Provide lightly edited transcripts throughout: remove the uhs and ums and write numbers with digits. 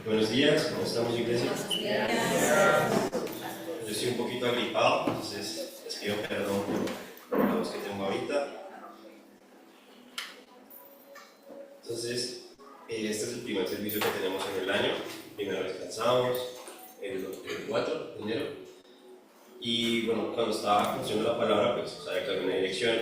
Buenos días, ¿cómo estamos, iglesia? Yo estoy un poquito agripado, entonces les pido perdón por la voz que tengo ahorita. Entonces, este es el primer servicio que tenemos en el año. Primero descansamos el 4 de enero. Y bueno, cuando estaba conociendo la palabra, pues sabía que había una dirección.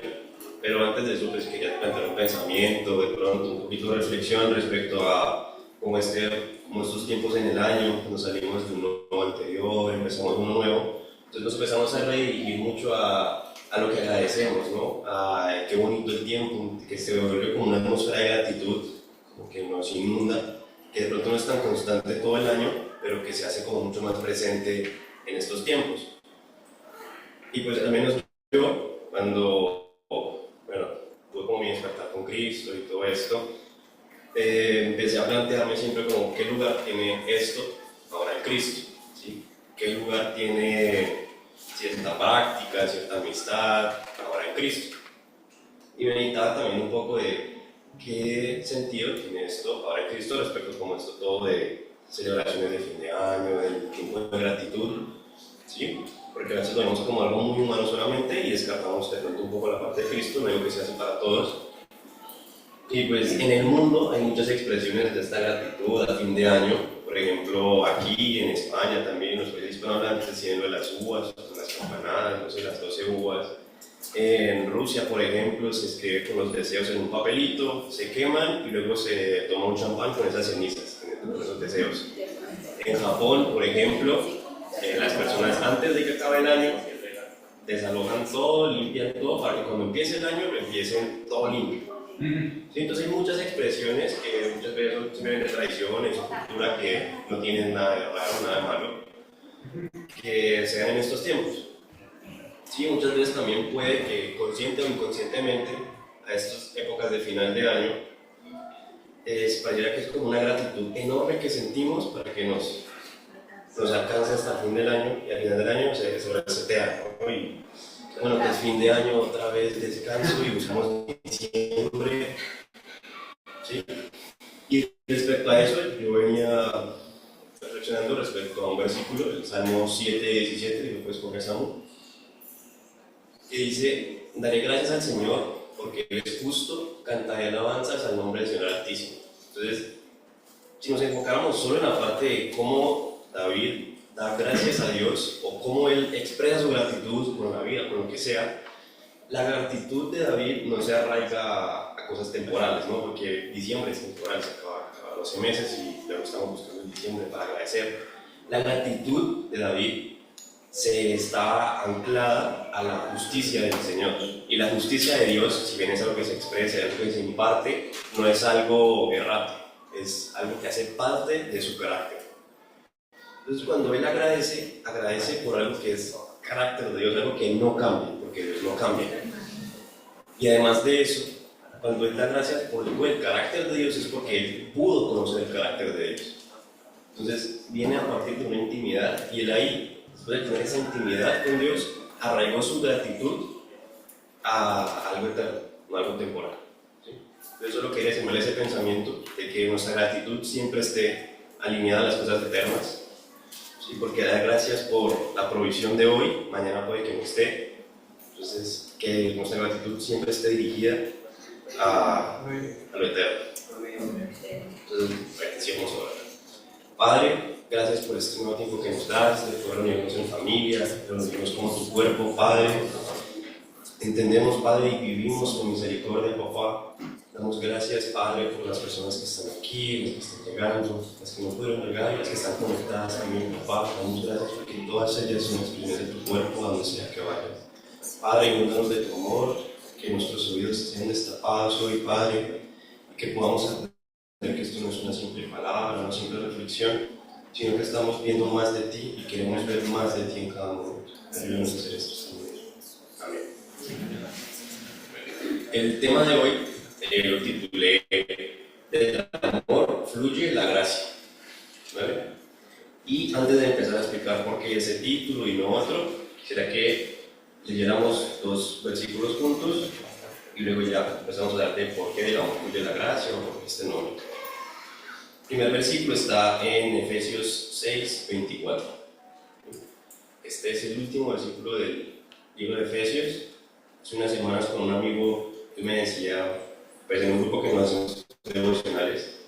Pero antes de eso, pues quería plantear un pensamiento, de pronto un poquito de reflexión respecto a cómo estos tiempos en el año, cuando salimos de uno anterior, empezamos uno nuevo. Entonces nos empezamos a redirigir mucho a lo que agradecemos, ¿no? A qué bonito el tiempo, que se vuelve como una atmósfera de gratitud, como que nos inunda, que de pronto no es tan constante todo el año, pero que se hace como mucho más presente en estos tiempos. Y pues al menos yo, cuando tuve como mi despertar con Cristo y todo esto, empecé a plantearme siempre como qué lugar tiene esto ahora en Cristo, ¿sí? ¿Qué lugar tiene cierta práctica, cierta amistad ahora en Cristo? Y meditaba también un poco de qué sentido tiene esto ahora en Cristo respecto como esto todo de celebraciones de fin de año, del tiempo de gratitud, ¿sí? Porque a veces lo vemos como algo muy humano solamente y descartamos de pronto un poco la parte de Cristo, no digo que sea así para todos. Y pues en el mundo hay muchas expresiones de esta gratitud a fin de año. Por ejemplo, aquí en España también, en los países hispanohablantes, se siguen lo de las uvas, las campanadas, no sé, las 12 uvas. En Rusia, por ejemplo, se escribe con los deseos en un papelito, se queman y luego se toma un champán con esas cenizas, con esos deseos. En Japón, por ejemplo, las personas antes de que acabe el año desalojan todo, limpian todo, para que cuando empiece el año lo empiecen todo limpio. Sí, entonces hay muchas expresiones que muchas veces son simplemente tradiciones o cultura que no tienen nada de raro, nada de malo, que se dan en estos tiempos. Sí, muchas veces también puede que consciente o inconscientemente a estas épocas de final de año pareciera que es como una gratitud enorme que sentimos para que nos alcance hasta el fin del año y al final del año se resetea, ¿no? Y bueno, que es fin de año, otra vez descanso y buscamos diciembre, ¿sí? Y respecto a eso, yo venía reflexionando respecto a un versículo, el Salmo 7:17, y después con Samu, que dice: daré gracias al Señor porque Él es justo, cantaré alabanzas al nombre del Señor Altísimo. Entonces, si nos enfocáramos solo en la parte de cómo David da gracias a Dios o cómo él expresa su gratitud con la vida, con lo que sea, la gratitud de David no se arraiga a cosas temporales, ¿no? Porque diciembre es temporal, se acaba 12 meses y luego estamos buscando el diciembre para agradecer. La gratitud de David se está anclada a la justicia del Señor. Y la justicia de Dios, si bien es algo que se expresa, algo que se imparte, no es algo errático, es algo que hace parte de su carácter. Entonces cuando él agradece por algo que es carácter de Dios, algo que no cambia, porque Dios no cambia. Y además de eso, cuando él da gracias por el carácter de Dios es porque él pudo conocer el carácter de Dios. Entonces viene a partir de una intimidad y él ahí, después de tener esa intimidad con Dios, arraigó su gratitud a algo eterno, no algo temporal. ¿Sí? Entonces solo quería sembrar ese pensamiento de que nuestra gratitud siempre esté alineada a las cosas eternas. ¿Sí? Porque dar gracias por la provisión de hoy, mañana puede que no esté. Entonces, que nuestra gratitud siempre esté dirigida a lo eterno. Entonces, agradecemos ahora. Padre, gracias por este nuevo tiempo que nos das, de poder unirnos en familia, de unirnos como tu cuerpo, Padre. Entendemos, Padre, y vivimos con misericordia, papá. Damos gracias, Padre, por las personas que están aquí, las que están llegando, las que no pudieron llegar y las que están conectadas también, papá. Damos gracias porque todas ellas son expresiones de tu cuerpo, a donde sea que vayan. Padre, inúndanos de tu amor, que nuestros oídos estén destapados hoy, Padre, y que podamos entender que esto no es una simple palabra, una simple reflexión, sino que estamos viendo más de ti y queremos ver más de ti en cada momento. Ayúdanos a hacer esto, Señor. Amén. El tema de hoy lo titulé "Del amor fluye la gracia", ¿vale? Y antes de empezar a explicar por qué ese título y no otro, quisiera que leyéramos dos versículos juntos y luego ya empezamos a hablar de por qué del amor fluye la gracia o por qué este nombre. primer versículo está en Efesios 6:24. Este es el último versículo del libro de Efesios. Hace unas semanas con un amigo que me decía, pues en un grupo que nos hacemos devocionales,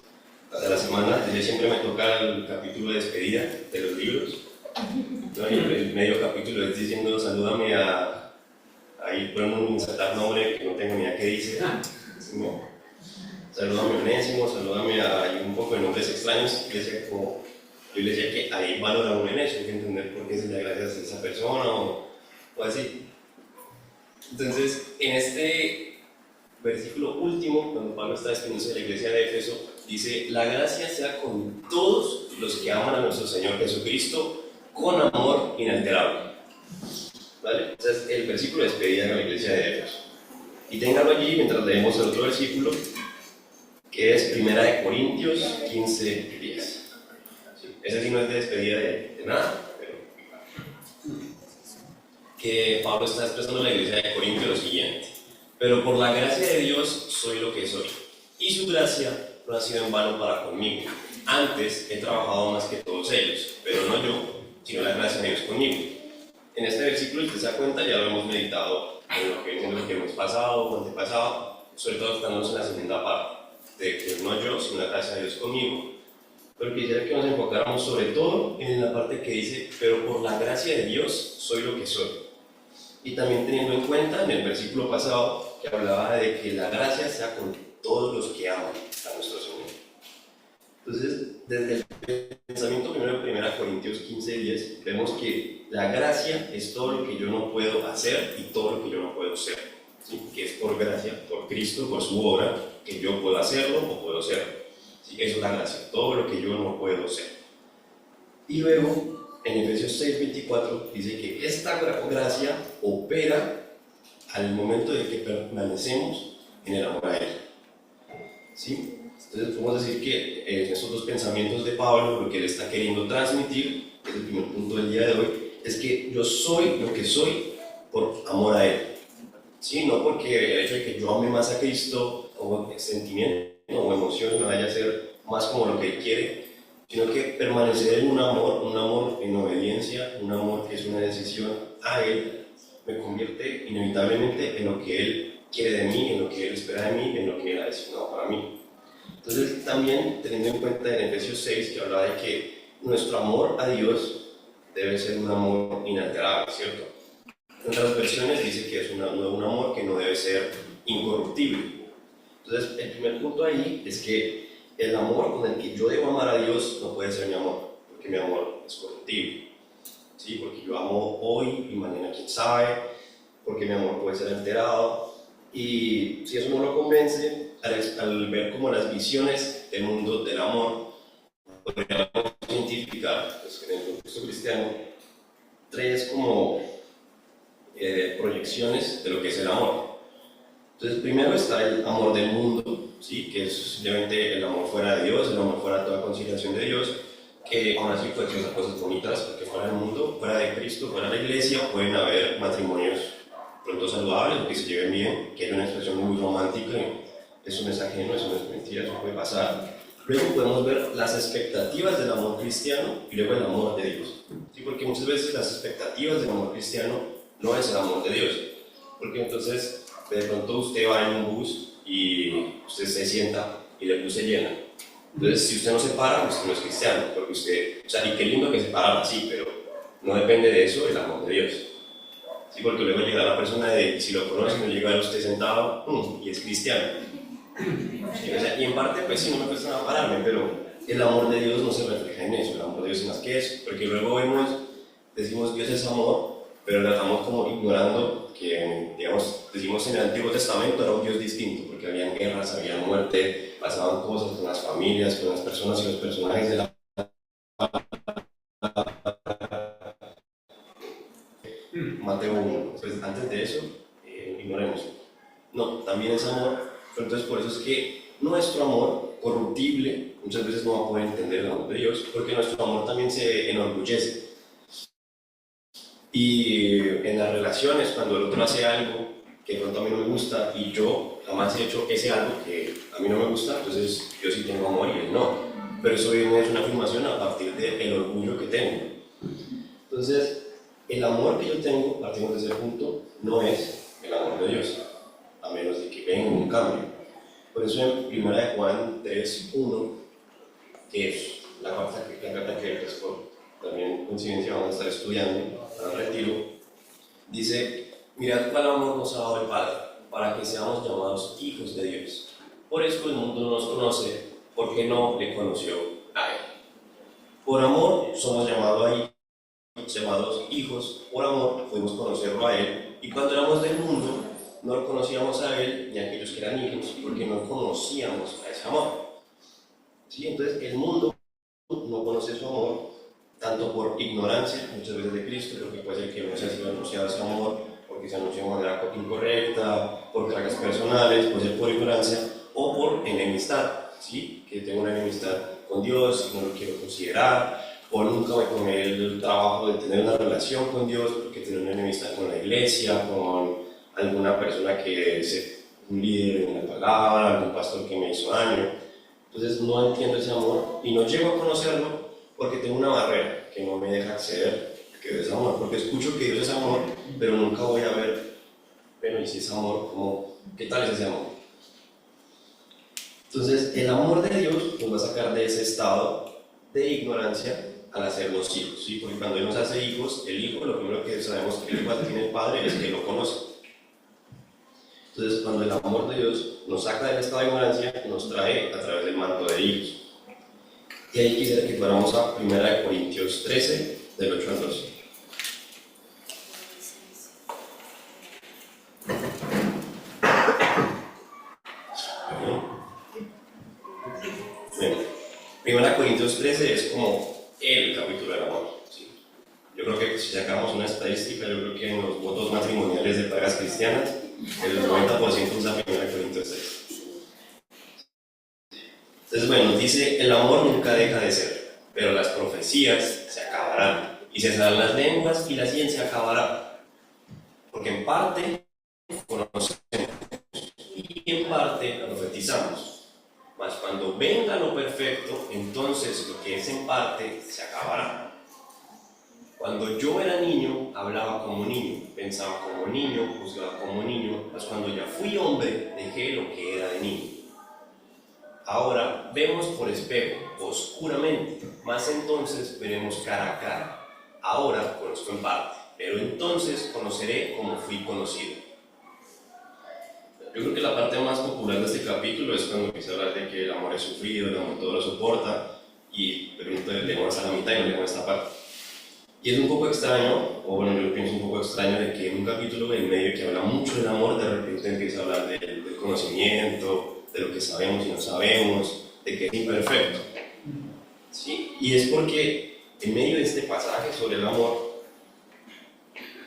a la semana, desde siempre me toca el capítulo de despedida de los libros. Entonces, el medio capítulo es diciendo, salúdame a... Ahí podemos insertar nombre que no tengo ni idea qué dice. ¿Sí, no? Salúdame a Onésimo, salúdame a un poco de nombres extraños. Yo le decía que ahí valora uno en eso, hay que entender por qué se le da gracias a esa persona o así. Entonces, en este versículo último, cuando Pablo está despidiéndose de la iglesia de Éfeso, dice, la gracia sea con todos los que aman a nuestro Señor Jesucristo con amor inalterable. ¿Vale? Ese es el versículo de despedida de la iglesia de Éfeso. Y téngalo allí mientras leemos el otro versículo, que es 1 Corintios 15:10. ¿Sí? Ese sí no es de despedida de nada, pero que Pablo está expresando a la iglesia de Corintios lo siguiente: pero por la gracia de Dios soy lo que soy, y su gracia no ha sido en vano para conmigo. Antes he trabajado más que todos ellos, pero no yo, sino la gracia de Dios conmigo. En este versículo, si usted se da cuenta, ya lo hemos meditado en lo que hemos pasado o antepasado, sobre todo estamos en la segunda parte, de que no yo, sino la gracia de Dios conmigo. Pero quisiera que nos enfocáramos sobre todo en la parte que dice, pero por la gracia de Dios soy lo que soy. Y también teniendo en cuenta en el versículo pasado que hablaba de que la gracia sea con todos los que aman a nuestro Señor. Entonces, desde el pensamiento primero de 1 Corintios 15:10, vemos que la gracia es todo lo que yo no puedo hacer y todo lo que yo no puedo ser. ¿Sí? Que es por gracia, por Cristo, por su obra, que yo puedo hacerlo o puedo serlo. ¿Sí? Eso es la gracia, todo lo que yo no puedo ser. Y luego, en Efesios 6:24, dice que esta gracia opera al momento de que permanecemos en el amor a Él. ¿Sí? Entonces podemos decir que en estos dos pensamientos de Pablo, lo que él está queriendo transmitir, que es el primer punto del día de hoy, es que yo soy lo que soy por amor a Él. ¿Sí? No porque el hecho de que yo ame más a Cristo o sentimiento o emoción me vaya a ser más como lo que Él quiere, sino que permanecer en un amor en obediencia, un amor que es una decisión a Él, me convierte inevitablemente en lo que Él quiere de mí, en lo que Él espera de mí, en lo que Él ha designado para mí. Entonces, también teniendo en cuenta en Efesios 6 que hablaba de que nuestro amor a Dios debe ser un amor inalterable, ¿cierto? En otras versiones dice que es un amor que no debe ser incorruptible. Entonces, el primer punto ahí es que el amor con el que yo debo amar a Dios no puede ser mi amor, porque mi amor es corruptible. ¿Sí? Porque yo amo hoy y mañana quién sabe, porque mi amor puede ser alterado. Y si eso no lo convence, al ver como las visiones del mundo del amor, podríamos identificar, pues, en el contexto cristiano, tres como proyecciones de lo que es el amor. Entonces, primero está el amor del mundo, ¿sí? Que es simplemente el amor fuera de Dios, el amor fuera de toda conciliación de Dios, que aún así puede ser cosas bonitas, porque fuera del mundo, fuera de Cristo, fuera de la iglesia, pueden haber matrimonios pronto saludables, que se lleven bien, que es una expresión muy romántica, eso no es ajeno, eso no es mentira, eso puede pasar. Luego podemos ver las expectativas del amor cristiano y luego el amor de Dios. ¿Sí? Porque muchas veces las expectativas del amor cristiano no es el amor de Dios. Porque entonces, de pronto usted va en un bus y usted se sienta y el bus se llena. Entonces, si usted no se para, usted no es cristiano. Porque usted, o sea, y qué lindo que se para así, pero no depende de eso el amor de Dios. Sí, porque luego llega la persona de, si lo conoce, no llega a usted sentado y es cristiano. Sí, o sea, y en parte, pues sí, no me cuesta nada pararme, pero el amor de Dios no se refleja en eso, el amor de Dios es más que eso, porque luego decimos Dios es amor, pero lo estamos como ignorando que, digamos, decimos en el Antiguo Testamento era un Dios distinto, porque habían guerras, había muerte, pasaban cosas con las familias, con las personas y los personajes de la Mateo 1. Pues antes de eso, ignoremos. No, también es amor, pero entonces por eso es que nuestro amor corruptible muchas veces no va a poder entender el amor de Dios, porque nuestro amor también se enorgullece. Y en las relaciones, cuando el otro hace algo que de pronto a mí no me gusta y yo jamás he hecho ese algo que a mí no me gusta, entonces yo sí tengo amor y él no. Pero pero eso es una afirmación a partir del orgullo que tengo. Entonces, el amor que yo tengo, partimos de ese punto, no es el amor de Dios, a menos de que venga un cambio. Por eso en 1 Juan 3:1, que es la carta que pues, por también coincidencia vamos a estar estudiando al retiro, dice: mirad cuál amor nos ha dado el Padre, para que seamos llamados hijos de Dios. Por eso el mundo no nos conoce, porque no le conoció a Él. Por amor somos llamados hijos, por amor pudimos conocerlo a Él, y cuando éramos del mundo no lo conocíamos a Él ni a aquellos que eran hijos, porque no conocíamos a ese amor. ¿Sí? Entonces el mundo no conoce su amor, tanto por ignorancia muchas veces de Cristo, porque puede ser que no se ha sido anunciado ese amor, porque se anunció de manera incorrecta, por cargas personales, puede ser por ignorancia, o por enemistad, ¿sí? Que tengo una enemistad con Dios, no lo quiero considerar, o nunca me tomé el trabajo de tener una relación con Dios, porque tengo una enemistad con la iglesia, con alguna persona que es un líder en la palabra, algún pastor que me hizo daño. Entonces no entiendo ese amor y no llego a conocerlo porque tengo una barrera que no me deja acceder a que Dios es amor, porque escucho que Dios es amor, pero nunca voy a ver, bueno, y si es amor, ¿qué tal es ese amor? Entonces el amor de Dios nos va a sacar de ese estado de ignorancia al hacernos hijos, ¿sí? Porque cuando Él nos hace hijos, el hijo, lo primero que sabemos que el igual tiene el Padre es que lo conoce. Entonces, cuando el amor de Dios nos saca del estado de ignorancia, nos trae a través del manto de hijos. Y ahí quisiera que fuéramos a 1 Corintios 13, del 8 al 12. Bueno, 1 Corintios 13 es como el capítulo del amor, ¿sí? Yo creo que si sacamos una estadística, yo creo que en los votos matrimoniales de parejas cristianas, el 90% usa 1 Corintios 13. Entonces, bueno, dice: el amor nunca deja de ser, pero las profecías se acabarán, y cesarán las lenguas, y la ciencia acabará. Porque en parte conocemos, y en parte profetizamos. Mas cuando venga lo perfecto, entonces lo que es en parte se acabará. Cuando yo era niño, hablaba como niño, pensaba como niño, juzgaba como niño, mas cuando ya fui hombre, dejé lo que era de niño. Ahora vemos por espejo, oscuramente, mas entonces veremos cara a cara. Ahora conozco en parte, pero entonces conoceré como fui conocido. Yo creo que la parte más popular de este capítulo es cuando empieza a hablar de que el amor es sufrido, el amor todo lo soporta, y de pronto leemos a la mitad y no leemos esta parte. Y es un poco extraño, o bueno, yo pienso un poco extraño, de que en un capítulo en medio que habla mucho del amor, de repente empieza a hablar del conocimiento, de lo que sabemos y no sabemos, de que es imperfecto. ¿Sí? Y es porque en medio de este pasaje sobre el amor,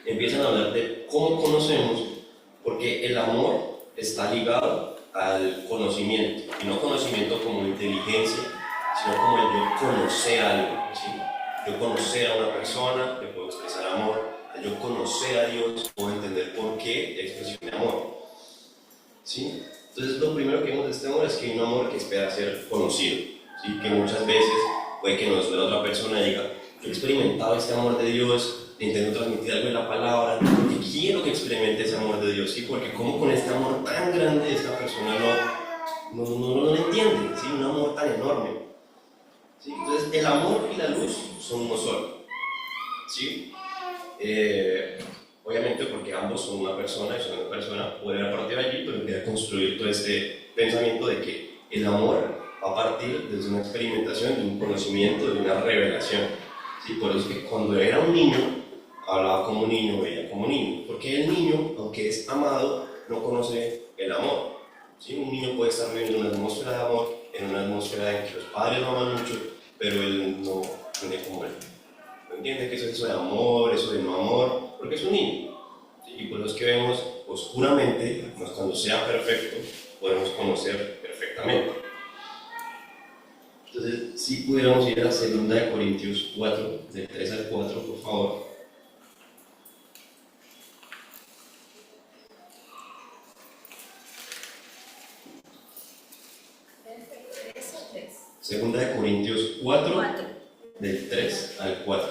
empiezan a hablar de cómo conocemos, porque el amor está ligado al conocimiento, y no conocimiento como inteligencia, sino como el yo conocer algo, ¿sí? Yo conocer a una persona, le puedo expresar amor. Al yo conocer a Dios, puedo entender por qué expresión de amor, ¿sí? Entonces lo primero que vemos de este amor es que hay un amor que espera ser conocido, ¿sí? Que muchas veces puede que nos la otra persona y diga: yo he experimentado este amor de Dios, le intento transmitir algo en la palabra, porque quiero que experimente ese amor de Dios, ¿sí? Porque como con este amor tan grande esta persona no lo entiende, ¿sí? Un amor tan enorme, ¿sí? Entonces el amor y la luz son uno solo, ¿sí? Obviamente porque ambos son una persona, y son una persona, pueden partir de allí, pero empieza a construir todo este pensamiento de que el amor va a partir desde una experimentación, de un conocimiento, de una revelación, ¿sí? Por eso es que cuando era un niño, hablaba como un niño, veía como un niño, porque el niño, aunque es amado, no conoce el amor, ¿sí? Un niño puede estar viviendo una atmósfera de amor, en una atmósfera en que los padres lo aman mucho, pero él no tiene como él. No entiende que eso es eso de amor, eso de no amor, porque es un niño. ¿Sí? Y por eso es que vemos oscuramente, pues cuando sea perfecto, podemos conocer perfectamente. Entonces, si pudiéramos ir a 2 Corintios 4, del 3 al 4, por favor. Segunda de Corintios 4, 4. del 3 al 4.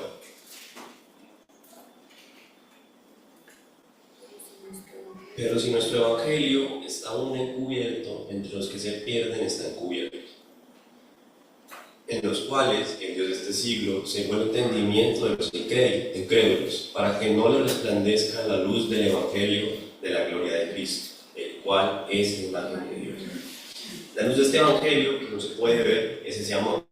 Pero si nuestro evangelio está aún encubierto, entre los que se pierden está encubierto, en los cuales el Dios de este siglo cegó el entendimiento de los incrédulos, para que no les resplandezca la luz del evangelio de la gloria de Cristo, el cual es la imagen de Dios. La luz de este evangelio, que no se puede ver, es ese amor.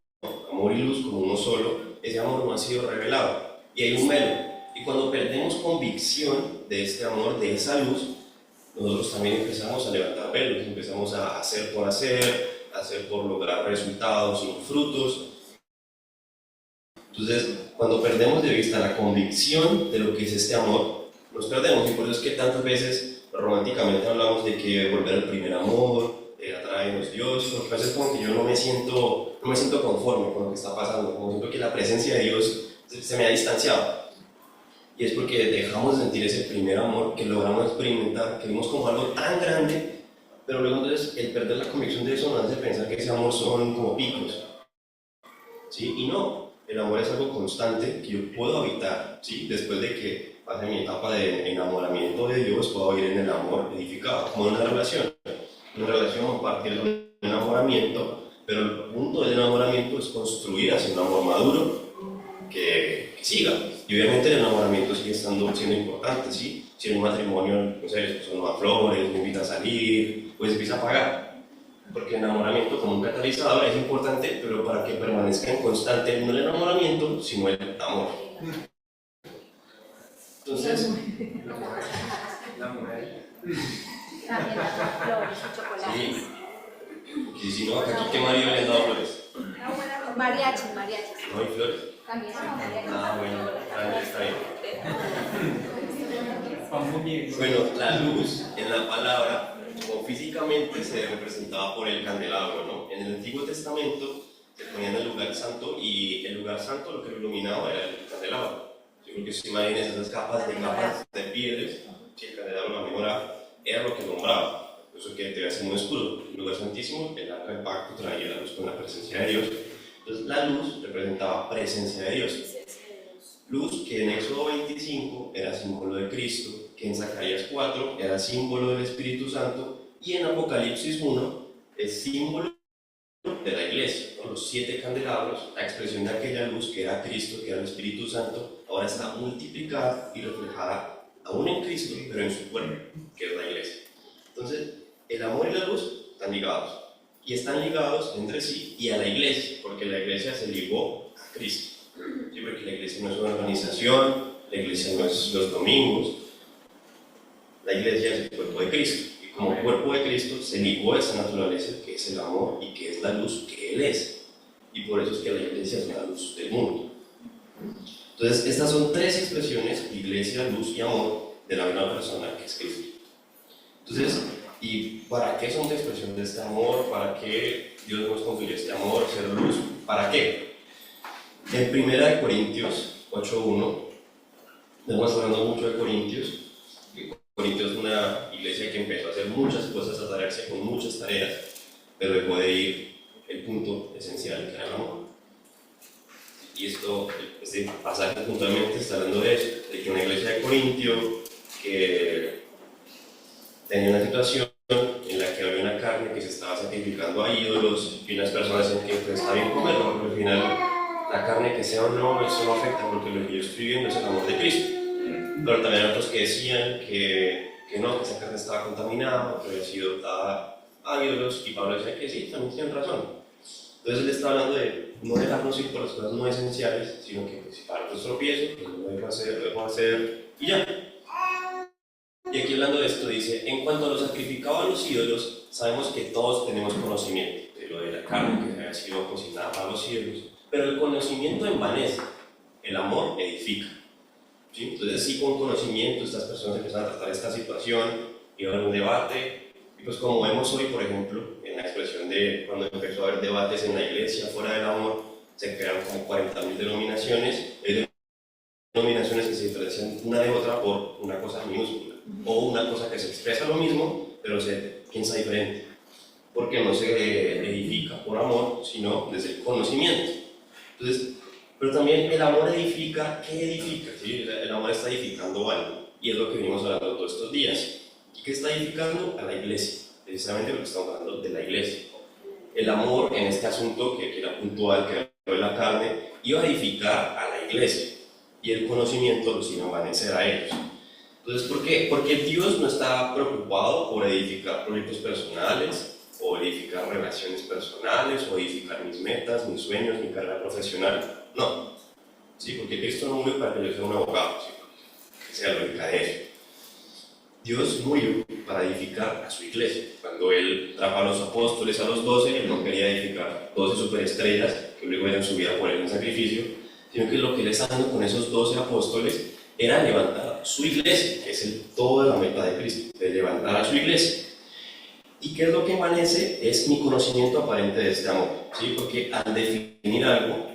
Amor y luz como uno solo. Ese amor no ha sido revelado y hay un velo. Y cuando perdemos convicción de este amor, de esa luz, nosotros también empezamos a levantar velos, empezamos a hacer por lograr resultados y frutos. Entonces, cuando perdemos de vista la convicción de lo que es este amor, nos perdemos. Y por eso es que tantas veces románticamente hablamos de que volver al primer amor, atraernos Dios, porque a veces como que yo no me siento conforme con lo que está pasando, como siento que la presencia de Dios se me ha distanciado. Y es porque dejamos de sentir ese primer amor que logramos experimentar, que vimos como algo tan grande, pero luego entonces el perder la convicción de eso nos hace pensar que ese amor son como picos, ¿sí? Y no, el amor es algo constante que yo puedo habitar, ¿sí? Después de que pase mi etapa de enamoramiento de Dios, puedo vivir en el amor edificado, como en una relación. Una relación parte del enamoramiento, pero el punto del enamoramiento es construir hacia un amor maduro que siga. Y obviamente el enamoramiento sigue siendo importante, ¿sí? Si en un matrimonio, no sé, pues uno da flores, me invita a salir, pues empieza a pagar. Porque el enamoramiento como un catalizador es importante, pero para que permanezca en constante no el enamoramiento, sino el amor. Entonces, La mujer. También las flores y chocolate. sí. Y si no, aquí qué marido le han dado flores. Mariachis. ¿No hay flores? También son mariachis. Ah, bueno, está bien. Vamos bien. Bueno, la luz en la palabra, como físicamente, se representaba por el candelabro, ¿no? En el Antiguo Testamento se ponía en el lugar santo y el lugar santo lo que lo iluminaba era el candelabro. Yo creo que si imaginen esas capas de pieles, si el candelabro, la menorá, era lo que nombraba. Por eso que debe ser muy oscuro. El lugar santísimo, el arca del pacto, traía la luz con la presencia de Dios. Entonces la luz representaba presencia de Dios. Luz que en Éxodo 25 era símbolo de Cristo, que en Zacarías 4 era símbolo del Espíritu Santo y en Apocalipsis 1 es símbolo de la iglesia, ¿no? Los 7 candelabros, la expresión de aquella luz que era Cristo, que era el Espíritu Santo, ahora está multiplicada y reflejada aún en Cristo, pero en su cuerpo, que es la iglesia. Entonces, el amor y la luz están ligados, y están ligados entre sí y a la iglesia, porque la iglesia se ligó a Cristo. Sí, porque la iglesia no es una organización, la iglesia no es los domingos, la iglesia es el cuerpo de Cristo. Y como cuerpo de Cristo se ligó a esa naturaleza que es el amor y que es la luz que Él es. Y por eso es que la iglesia es la luz del mundo. Entonces, estas son 3 expresiones, iglesia, luz y amor, de la misma persona que es Cristo. Entonces, ¿y para qué son de expresión de este amor? ¿Para qué Dios nos confirió este amor, ser luz? ¿Para qué? En 1 Corintios 8:1, estamos hablando mucho de Corintios. Corintios es una iglesia que empezó a hacer muchas cosas, a tarearse con muchas tareas, pero dejó de ir el punto esencial, que era el amor. Y este pasaje puntualmente está hablando de eso, de que una iglesia de Corintio que tenía una situación en la que había una carne que se estaba sacrificando a ídolos y unas personas decían que pues, está bien comerlo, porque al final la carne que sea o no, eso no afecta porque lo que yo estoy viendo es el amor de Cristo. Pero también hay otros que decían que no, que esa carne estaba contaminada, que había sido dada a ídolos, y Pablo decía que sí, también tienen razón. Entonces él está hablando de no dejarnos ir por las cosas no esenciales, sino que pues, si para nosotros tropiezo, pues lo dejo hacer y ya. Y aquí hablando de esto dice, en cuanto a lo sacrificado a los ídolos, sabemos que todos tenemos conocimiento de lo de la carne que había sido cocinada para los ídolos, pero el conocimiento envanece, el amor edifica. ¿Sí? Entonces sí, con conocimiento estas personas empiezan a tratar esta situación y va a haber un debate, y pues como vemos hoy, por ejemplo, en la expresión de cuando empezó a haber debates en la iglesia fuera del amor, se crearon como 40.000 denominaciones, denominaciones que se diferencian una de otra por una cosa minúscula, o una cosa que se expresa lo mismo, pero se piensa diferente. porque no se edifica por amor, sino desde el conocimiento. Entonces, pero también el amor edifica, ¿qué edifica? ¿Sí? El amor está edificando algo, y es lo que venimos hablando todos estos días. ¿Y qué está edificando? A la iglesia, precisamente lo que estamos hablando de la iglesia. El amor en este asunto, que era puntual, que era de la carne, iba a edificar a la iglesia, y el conocimiento los iba a envanecer a ellos. Entonces, ¿por qué? Porque Dios no está preocupado por edificar proyectos personales, o edificar relaciones personales, o edificar mis metas, mis sueños, mi carrera profesional. No. ¿Sí? Porque Cristo no murió para que yo sea un abogado, ¿sí? Que sea el mercader. Dios murió para edificar a su iglesia. Cuando Él trajo a los apóstoles, a los 12, Él no quería edificar 12 superestrellas que luego eran su vida por Él en sacrificio, sino que lo que Él estaba haciendo con esos 12 apóstoles era levantar su iglesia, que es toda la meta de Cristo, de levantar a su iglesia. ¿Y qué es lo que envanece? Es mi conocimiento aparente de este amor, ¿sí? Porque al definir algo,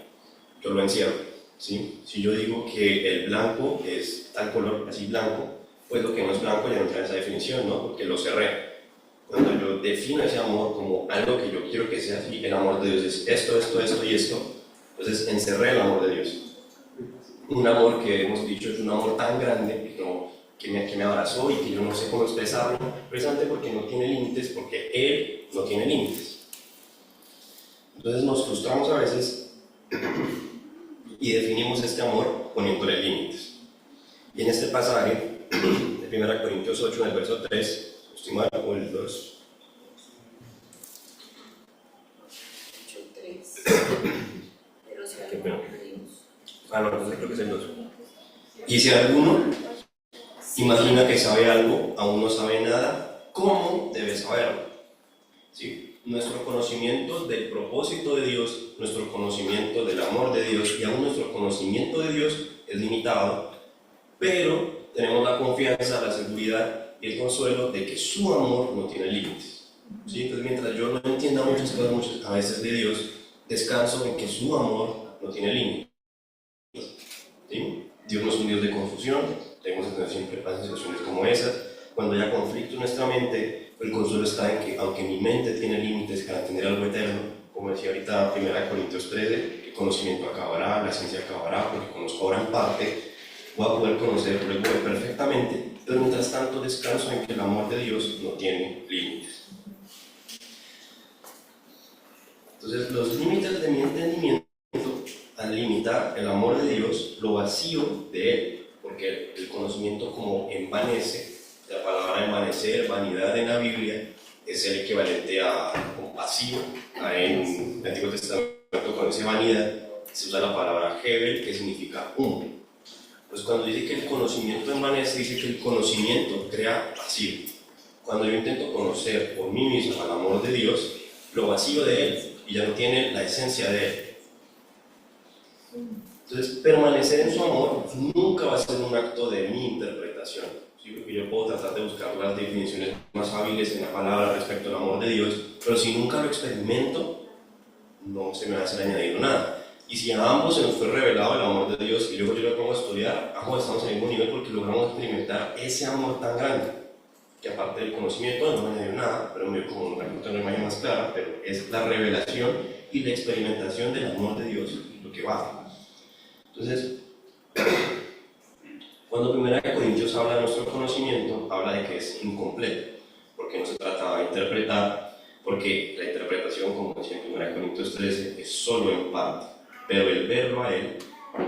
yo lo encierro, ¿sí? Si yo digo que el blanco es tal color, así blanco, pues lo que no es blanco ya no entra en esa definición, ¿no? Porque lo cerré. Cuando yo defino ese amor como algo que yo quiero que sea así, el amor de Dios es esto, esto, esto y esto, entonces encerré el amor de Dios. Un amor que hemos dicho es un amor tan grande que me abrazó y que yo no sé cómo expresarlo, precisamente porque no tiene límites, porque Él no tiene límites. Entonces nos frustramos a veces y definimos este amor poniéndole límites. Y en este pasaje de 1 Corintios 8, en el verso 3, estoy mal, o el 2. 8:3. Pero si Qué pena. alguno No, entonces creo que es el 2. Y si alguno imagina que sabe algo, aún no sabe nada, ¿cómo debe saberlo? ¿Sí? Nuestro conocimiento del propósito de Dios, nuestro conocimiento del amor de Dios y aún nuestro conocimiento de Dios es limitado, pero tenemos la confianza, la seguridad y el consuelo de que su amor no tiene límites. ¿Sí? Entonces, mientras yo no entienda muchas cosas a veces de Dios, descanso en que su amor no tiene límites. ¿Sí? Dios no es un Dios de confusión, tenemos que tener siempre paz en situaciones como esas. Cuando haya conflicto en nuestra mente, el consuelo está en que, aunque mi mente tiene límites para tener algo eterno, como decía ahorita 1 Corintios 13, el conocimiento acabará, la ciencia acabará, porque conozco ahora en parte, voy a poder conocer luego perfectamente, pero mientras tanto descanso en que el amor de Dios no tiene límites. Entonces, los límites de mi entendimiento, al limitar el amor de Dios, lo vacío de Él, porque el conocimiento como envanece, la palabra envanecer, vanidad en la Biblia, es el equivalente a vacío. En el Antiguo Testamento, con esa vanidad, se usa la palabra hebel, que significa humo. Pues cuando dice que el conocimiento envanece, dice que el conocimiento crea vacío. Cuando yo intento conocer por mí mismo al amor de Dios, lo vacío de Él, y ya no tiene la esencia de Él. Entonces, permanecer en su amor nunca va a ser un acto de mi interpretación, ¿sí? Porque yo puedo tratar de buscar las definiciones más hábiles en la palabra respecto al amor de Dios, pero si nunca lo experimento, no se me va a hacer añadido nada. Y si a ambos se nos fue revelado el amor de Dios y luego yo lo pongo a estudiar, ambos estamos en el mismo nivel porque logramos experimentar ese amor tan grande, que aparte del conocimiento no me añadió nada, pero me dio como una imagen más clara, pero es la revelación y la experimentación del amor de Dios lo que va. Entonces, cuando 1 Corintios habla de nuestro conocimiento, habla de que es incompleto, porque no se trata de interpretar, porque la interpretación, como decía en 1 Corintios 13, es solo en parte, pero el verlo a Él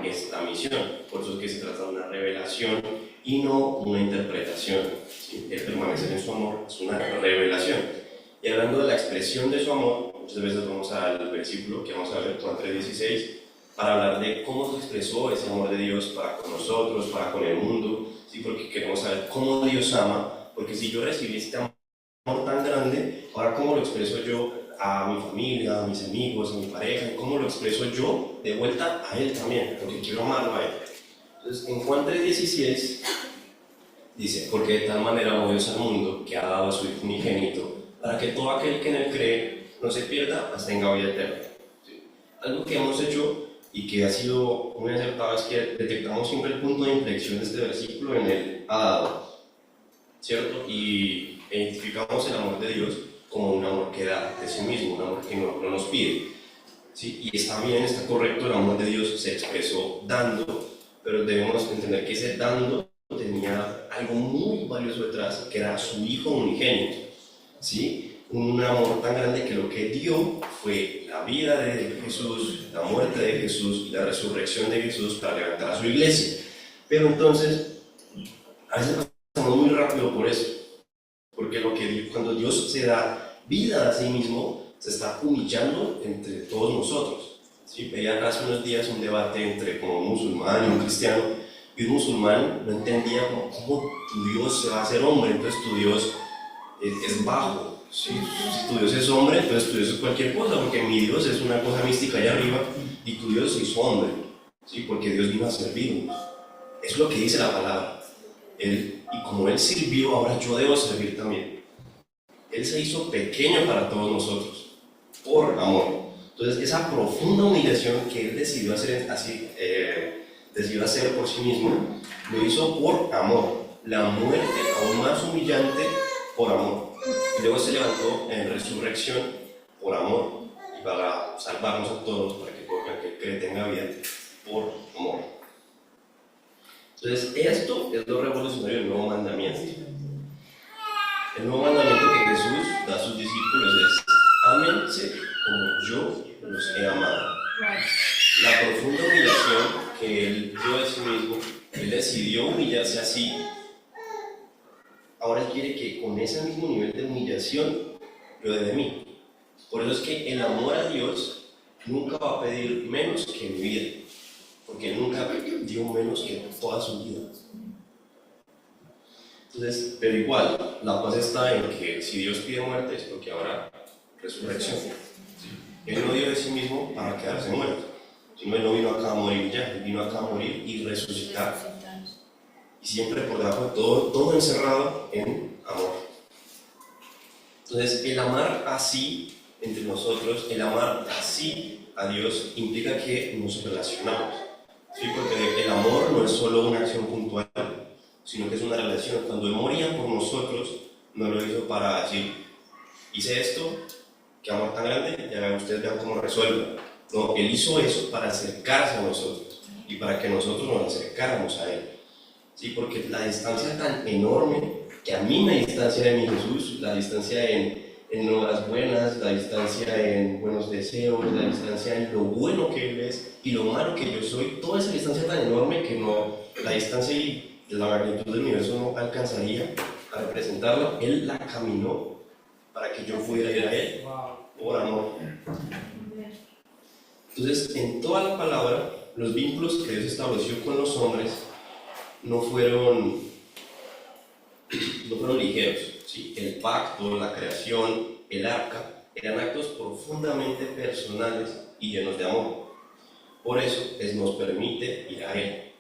es la misión. Por eso es que se trata de una revelación y no una interpretación. ¿Sí? El permanecer en su amor es una revelación. Y hablando de la expresión de su amor, muchas veces vamos al versículo que vamos a ver, Juan 3:16, para hablar de cómo se expresó ese amor de Dios para con nosotros, para con el mundo, ¿sí? Porque queremos saber cómo Dios ama, porque si yo recibí este amor tan grande, ahora cómo lo expreso yo a mi familia, a mis amigos, a mi pareja, cómo lo expreso yo de vuelta a Él también, porque quiero amarlo a Él. Entonces, en Juan 3:16 dice, porque de tal manera amó Dios al mundo que ha dado a su Hijo unigénito, para que todo aquel que en Él cree no se pierda, mas tenga vida eterna. ¿Sí? Algo que hemos hecho y que ha sido muy acertado es que detectamos siempre el punto de inflexión de este versículo en el ha dado, ¿cierto? Y identificamos el amor de Dios como un amor que da de sí mismo, un amor que no nos pide. ¿Sí? Y está bien, está correcto, el amor de Dios se expresó dando, pero debemos entender que ese dando tenía algo muy valioso detrás, que era su Hijo unigénito, ¿sí? Un amor tan grande que lo que dio fue la vida de Jesús, la muerte de Jesús y la resurrección de Jesús para levantar a su iglesia. Pero entonces, a veces pasamos muy rápido por eso, porque cuando Dios se da vida a sí mismo, se está humillando entre todos nosotros. ¿Sí? Veía hace unos días un debate entre como un musulmán y un cristiano, y un musulmán no entendía cómo tu Dios se va a hacer hombre, entonces tu Dios es bajo. ¿Sí? Si tu Dios es hombre, entonces tu Dios es cualquier cosa, porque mi Dios es una cosa mística allá arriba, y tu Dios se hizo hombre, ¿sí? Porque Dios vino a servirnos. Eso es lo que dice la palabra. Y como Él sirvió, ahora yo debo servir también. Él se hizo pequeño para todos nosotros, por amor. Entonces, esa profunda humillación que Él decidió hacer por sí mismo, lo hizo por amor. La muerte aún más humillante por amor. Y luego se levantó en resurrección por amor y para salvarnos a todos, para que todo aquel que tenga vida, por amor. Entonces, esto es lo revolucionario del nuevo mandamiento. El nuevo mandamiento que Jesús da a sus discípulos es: ámense como yo los he amado. La profunda humillación que Él dio de sí mismo, Él decidió humillarse así. Ahora Él quiere que con ese mismo nivel de humillación lo dé de mí. Por eso es que el amor a Dios nunca va a pedir menos que mi vida, porque Él nunca dio menos que toda su vida. Entonces, pero igual, la paz está en que si Dios pide muerte es porque habrá resurrección. Él no dio de sí mismo para quedarse muerto, sino Él no vino acá a morir ya, Él vino acá a morir y resucitar. Y siempre por debajo de todo encerrado en amor. Entonces, el amar así entre nosotros, el amar así a Dios, implica que nos relacionamos. ¿Sí? Porque el amor no es solo una acción puntual, sino que es una relación. Cuando Él moría por nosotros, no lo hizo para decir: hice esto, qué amor tan grande, ya ustedes vean cómo resuelvo. No, Él hizo eso para acercarse a nosotros y para que nosotros nos acercáramos a Él. ¿Sí? Porque la distancia tan enorme que a mí me distancia de mi Jesús, la distancia en obras buenas, la distancia en buenos deseos, la distancia en lo bueno que Él es y lo malo que yo soy, toda esa distancia tan enorme que la distancia y la magnitud del universo no alcanzaría a representarla. Él la caminó para que yo pudiera ir a Él por amor. Entonces, en toda la palabra, los vínculos que Dios estableció con los hombres no fueron ligeros. ¿Sí? El pacto, la creación, el arca, eran actos profundamente personales y llenos de amor. Por eso nos permite ir a Él.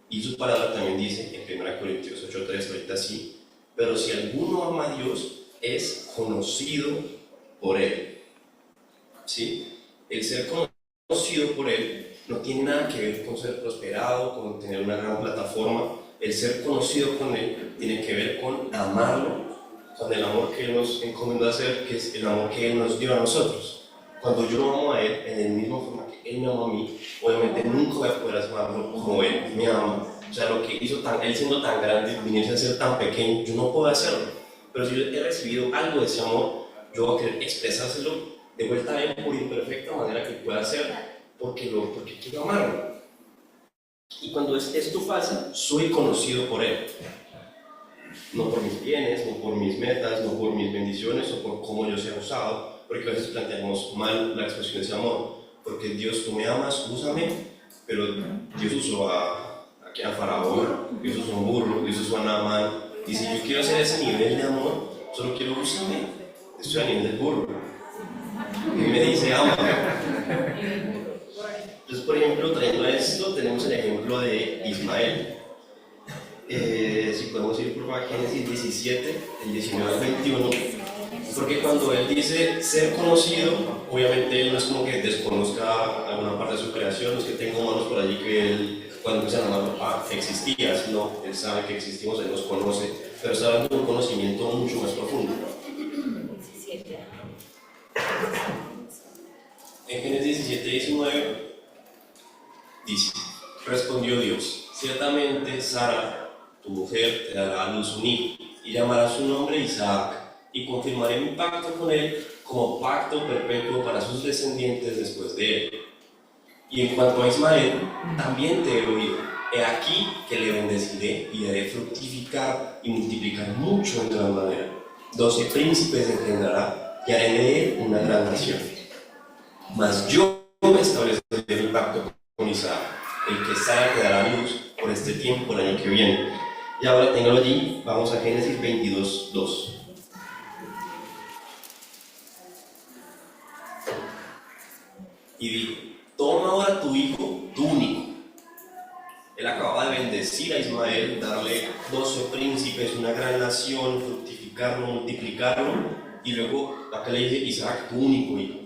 Y su palabra también dice en 1 Corintios 8:3, ahorita sí: pero si alguno ama a Dios, es conocido por Él. ¿Sí? El ser conocido por Él no tiene nada que ver con ser prosperado, con tener una gran plataforma. El ser conocido con Él tiene que ver con amarlo, con el amor que Él nos encomendó a hacer, que es el amor que Él nos dio a nosotros. Cuando yo lo amo a Él, en el mismo forma que Él me ama a mí, obviamente nunca voy a poder amarlo como Él me ama. O sea, lo que hizo Él siendo tan grande, viniese a ser tan pequeño, yo no puedo hacerlo. Pero si yo he recibido algo de ese amor, yo voy a querer expresárselo de vuelta a Él por imperfecta manera que pueda hacerlo, porque quiero amarlo. Y cuando esto pasa, soy conocido por Él. No por mis bienes, no por mis metas, no por mis bendiciones o por cómo yo sea usado, porque a veces planteamos mal la expresión de ese amor. Porque Dios, tú me amas, úsame, pero Dios usó a Faraón, Dios usó a un burro, Dios usó a Naamán. Y si yo quiero hacer ese nivel de amor, solo quiero úsame, estoy a nivel del burro. Y me dice, ámame. Entonces, por ejemplo, trayendo a esto, tenemos el ejemplo de Ismael. Si podemos ir por favor a Génesis 17, el 19 al 21, porque cuando él dice ser conocido, obviamente él no es como que desconozca alguna parte de su creación, no es que tenga humanos por allí que él, cuando empiezan a hablar, existías, no, él sabe que existimos, él nos conoce, pero está hablando de un conocimiento mucho más profundo. 17:19 dice: respondió Dios, ciertamente Sara, tu mujer, te dará a luz un hijo, y llamará su nombre Isaac, y confirmaré mi pacto con él como pacto perpetuo para sus descendientes después de él. Y en cuanto a Ismael, también te he oído. He aquí que le bendeciré y haré fructificar y multiplicar mucho en gran manera. 12 príncipes engendrará y haré de él una gran nación. Mas yo estableceré mi pacto con Isaac, el que Sara te dará luz por este tiempo el año que viene. Y ahora téngalo allí, vamos a Génesis 22:2. Y dijo: toma ahora tu hijo, tu único. Él acababa de bendecir a Ismael, darle 12 príncipes, una gran nación, fructificarlo, multiplicarlo, y luego acá le dice: Isaac, tu único hijo.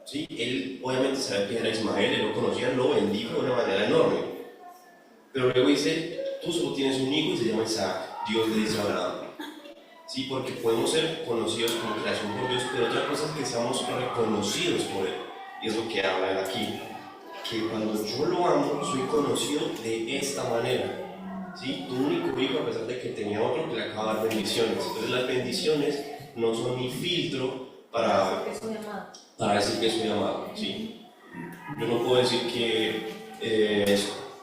¿Sí? Él obviamente sabía quién era Ismael, él lo conocía, lo bendijo de una manera enorme. Pero luego dice: tú solo tienes un hijo y se llama Isaac. Dios le dice a Abraham. Sí, porque podemos ser conocidos como creación por Dios, pero otra cosa es que seamos reconocidos por Él. Y es lo que habla él aquí. Que cuando yo lo amo, soy conocido de esta manera. ¿Sí? Tu único hijo, a pesar de que tenía otro que le acaba de dar bendiciones. Entonces las bendiciones no son mi filtro para decir que soy amado. ¿Sí? Yo no puedo decir que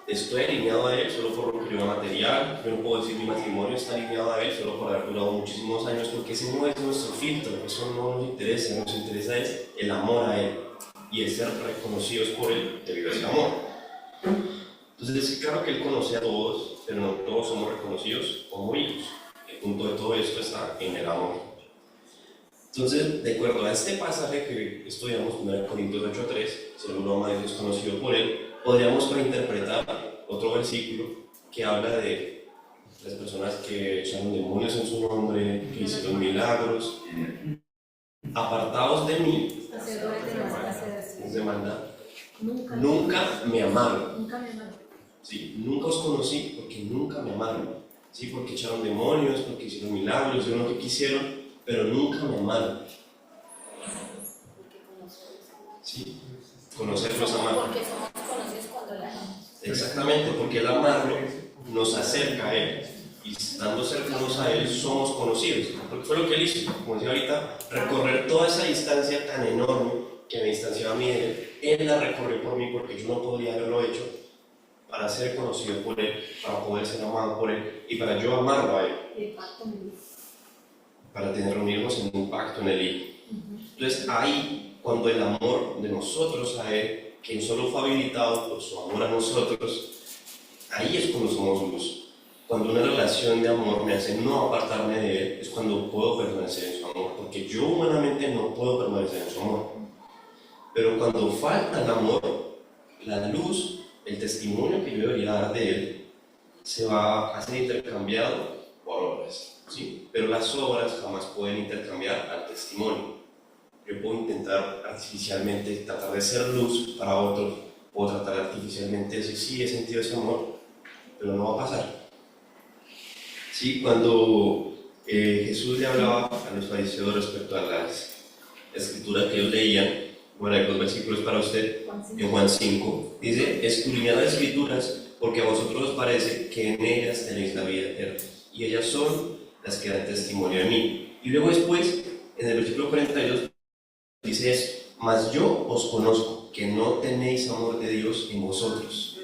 estoy alineado a Él solo por lo que yo veo material. Yo no puedo decir que mi matrimonio está alineado a Él solo por haber durado muchísimos años, porque ese no es nuestro filtro. Eso no nos interesa. Lo que nos interesa es el amor a Él y el ser reconocidos por Él debido a ese amor. Entonces, claro que Él conoce a todos, pero no todos somos reconocidos como hijos. El punto de todo esto está en el amor. Entonces, de acuerdo a este pasaje que estudiamos, 1 Corintios 8:3, si alguno ama a Dios es conocido por Él, podríamos reinterpretar otro versículo que habla de las personas que echaron demonios en su nombre, que hicieron milagros. Apartados de mí, es de maldad, nunca me amaron. Sí, nunca os conocí porque nunca me amaron. Sí, porque echaron demonios, porque hicieron milagros, hicieron lo que quisieron, pero nunca me amaron. Sí, conocerlos, amarlos. Porque somos conocidos cuando le amamos. Exactamente, porque el amarlo nos acerca a Él. Y estando cercanos a Él somos conocidos. Porque fue lo que Él hizo, como decía ahorita, recorrer toda esa distancia tan enorme que me distanciaba a mí de Él. Él la recorrió por mí porque yo no podría haberlo hecho, para ser conocido por Él, para poder ser amado por Él y para yo amarlo a Él. Para tener reunirnos en un pacto en el Hijo. Entonces ahí, cuando el amor de nosotros a Él, que solo fue habilitado por su amor a nosotros, ahí es cuando somos luz. Cuando una relación de amor me hace no apartarme de Él, es cuando puedo permanecer en su amor, porque yo humanamente no puedo permanecer en su amor. Pero cuando falta el amor, la luz, el testimonio que yo debería dar de Él, se va a ser intercambiado por obras, ¿sí? Pero las obras jamás pueden intercambiar al testimonio. Yo puedo intentar artificialmente tratar de ser luz para otros, puedo tratar artificialmente de decir: sí, he sentido ese amor, pero no va a pasar. Sí, cuando Jesús le hablaba a los fariseos respecto a las escrituras que ellos leían, bueno, hay dos versículos para usted, en Juan 5, dice: escudriñad las escrituras, porque a vosotros os parece que en ellas tenéis la vida eterna, y ellas son las que dan testimonio de mí. Y luego después, en el versículo 42, dice eso: mas yo os conozco, que no tenéis amor de Dios en vosotros.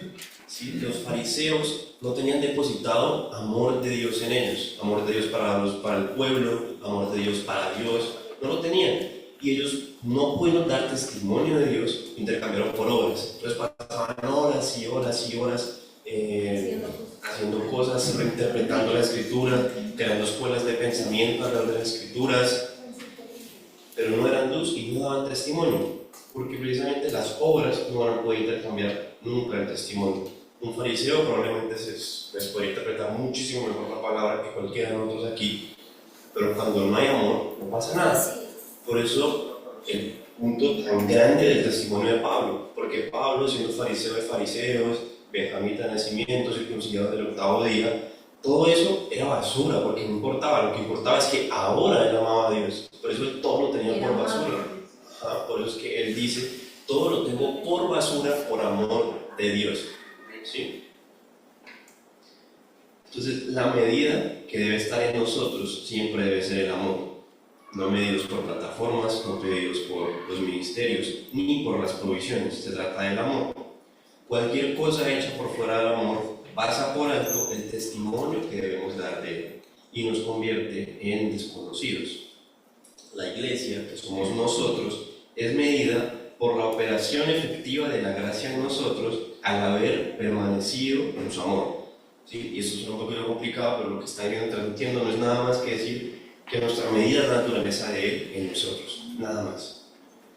¿Sí? Los fariseos no tenían depositado amor de Dios en ellos, amor de Dios para el pueblo, amor de Dios para Dios, no lo tenían. Y ellos no pudieron dar testimonio de Dios, intercambiaron por obras. Entonces pasaban horas y horas y horas haciendo cosas, reinterpretando la escritura, creando escuelas de pensamiento alrededor de las escrituras, pero no eran luz y no daban testimonio, porque precisamente las obras no van a poder intercambiar nunca el testimonio. Un fariseo probablemente les puede interpretar muchísimo mejor la palabra que cualquiera de nosotros aquí, pero cuando no hay amor, no pasa nada. Por eso el punto tan grande del testimonio de Pablo, porque Pablo, siendo fariseo de fariseos, benjamita de nacimiento, circuncidado del 8º día, todo eso era basura, porque no importaba. Lo que importaba es que ahora él amaba a Dios. Por eso todo lo tenía por basura. Por eso es que él dice todo lo tengo por basura por amor de Dios. ¿Sí? Entonces, la medida que debe estar en nosotros siempre debe ser el amor, no medidos por plataformas, no medidos por los ministerios, ni por las provisiones. Se trata del amor. Cualquier cosa hecha por fuera del amor pasa por alto el testimonio que debemos dar de él y nos convierte en desconocidos. La iglesia, que somos nosotros, es medida por la operación efectiva de la gracia en nosotros al haber permanecido en su amor. ¿Sí? Y esto es un poquito complicado, pero lo que está transmitiendo no es nada más que decir que nuestra medida es la naturaleza de Él en nosotros, nada más.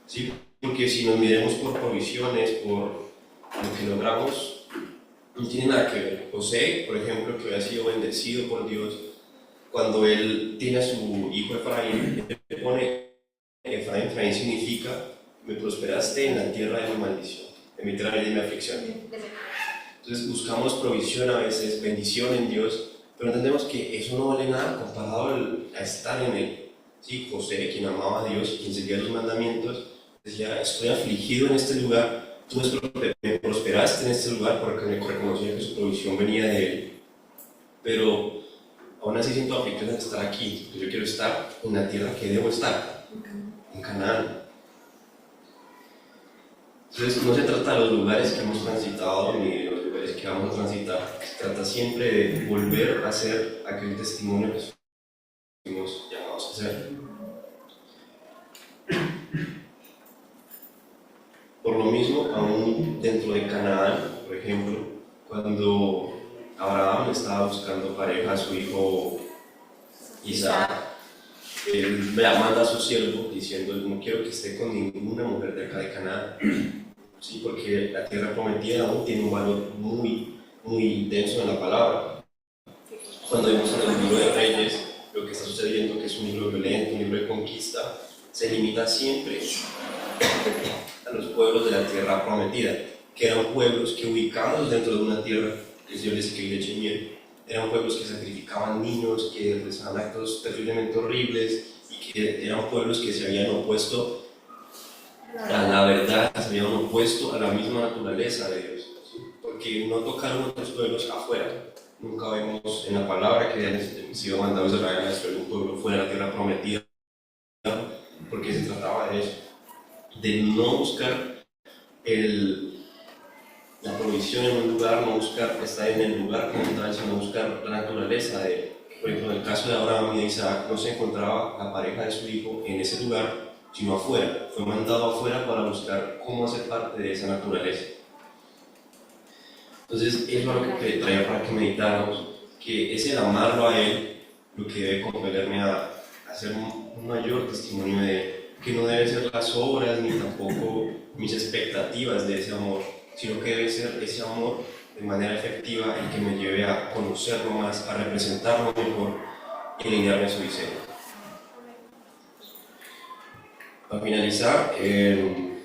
¿Sí? Porque si nos miremos por provisiones, por lo que logramos, no tiene nada que ver. José, por ejemplo, que había sido bendecido por Dios, cuando él tiene a su hijo Efraín, le pone Efraín significa me prosperaste en la tierra de mi maldición, en mi tierra de mi aflicción. Entonces buscamos provisión a veces, bendición en Dios, pero entendemos que eso no vale nada comparado a estar en Él. ¿Sí? José, quien amaba a Dios, quien seguía los mandamientos, decía, estoy afligido en este lugar, tú me prosperaste en este lugar porque me reconocía que su provisión venía de Él. Pero aún así siento aflicción de estar aquí, porque yo quiero estar en la tierra que debo estar, en Canaán. Entonces no se trata de los lugares que hemos transitado ni de los lugares que vamos a transitar, se trata siempre de volver a ser aquel testimonio que fuimos llamados a ser. Por lo mismo, aún dentro de Canaán, por ejemplo, cuando Abraham estaba buscando pareja a su hijo Isaac, él manda a su siervo diciendo, no quiero que esté con ninguna mujer de acá de Canaán. Sí, porque la tierra prometida aún tiene un valor muy intenso en la palabra. Cuando vemos en el libro de Reyes lo que está sucediendo, que es un libro violento, un libro de conquista, se limita siempre a los pueblos de la tierra prometida, que eran pueblos que ubicados dentro de una tierra que el Señor les quería leche y miel, eran pueblos que sacrificaban niños, que realizaban actos terriblemente horribles y que eran pueblos que se habían opuesto a la verdad, se habían opuesto a la misma naturaleza de Dios, ¿sí? Porque no tocaron otros pueblos afuera. Nunca vemos en la palabra que habían sido mandados a Israel a destruir un pueblo fuera de la tierra prometida, porque se trataba de eso, de no buscar la provisión en un lugar, no buscar estar en el lugar como tal, sino buscar la naturaleza de él. Por ejemplo, en el caso de Abraham y de Isaac, no se encontraba la pareja de su hijo en ese lugar, sino afuera. Fue mandado afuera para buscar cómo hacer parte de esa naturaleza. Entonces, eso es lo que traía para que meditáramos, que es el amarlo a Él lo que debe compelerme a hacer un mayor testimonio de Él, que no deben ser las obras ni tampoco mis expectativas de ese amor, sino que debe ser ese amor de manera efectiva el que me lleve a conocerlo más, a representarlo mejor y alinearme a su diseño. Para finalizar, en